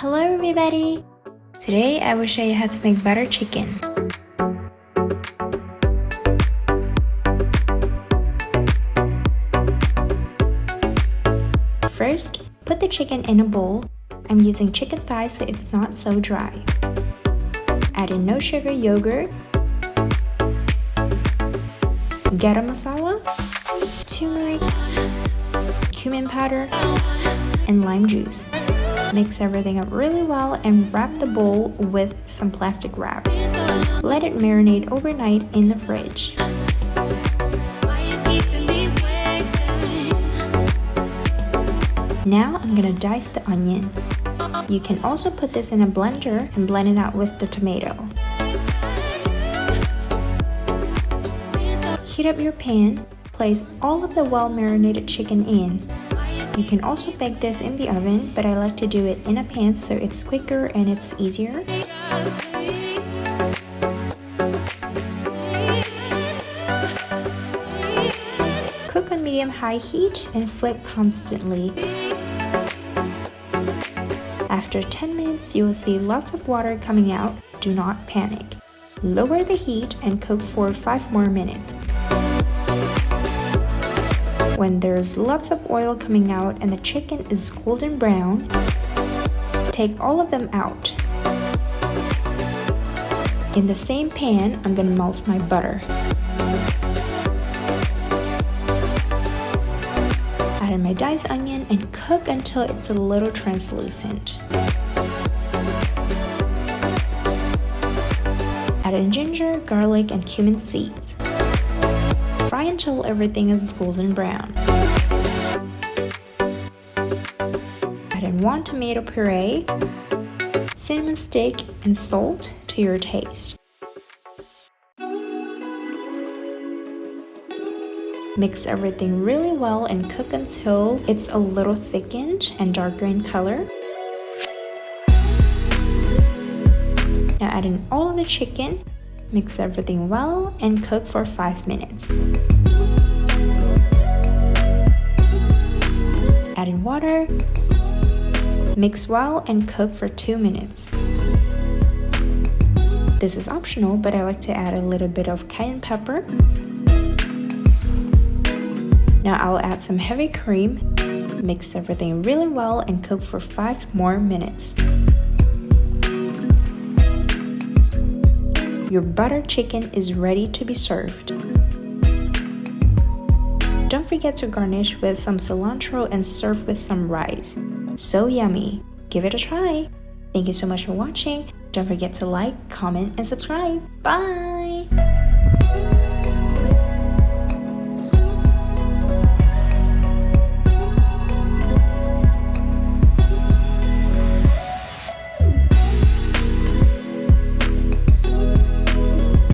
Hello everybody! Today I will show you how to make butter chicken. First, put the chicken in a bowl. I'm using chicken thighs so it's not so dry. Add in no sugar yogurt, Garam masala, turmeric, Cumin powder, and lime juice. Mix everything up really well and wrap the bowl with some plastic wrap. Let it marinate overnight in the fridge. Now I'm gonna dice the onion. You can also put this in a blender and blend it out with the tomato. Heat up your pan. Place all of the well-marinated chicken in. You can also bake this in the oven, but I like to do it in a pan so it's quicker and it's easier. Cook on medium-high heat and flip constantly. After 10 minutes, you will see lots of water coming out. Do not panic. Lower the heat and cook for 5 more minutes. When there's lots of oil coming out and the chicken is golden brown, take all of them out. In the same pan, I'm gonna melt my butter. Add in my diced onion and cook until it's a little translucent. Add in ginger, garlic, and cumin seeds. Fry until everything is golden brown. Add in 1 tomato puree, cinnamon stick, and salt to your taste. Mix everything really well and cook until it's a little thickened and darker in color. Now add in all of the chicken. Mix everything well and cook for 5 minutes. Add in water. Mix well and cook for 2 minutes. This is optional, but I like to add a little bit of cayenne pepper. Now I'll add some heavy cream. Mix everything really well and cook for 5 more minutes. Your butter chicken is ready to be served. Don't forget to garnish with some cilantro and serve with some rice. So yummy! Give it a try! Thank you so much for watching. Don't forget to like, comment, and subscribe. Bye!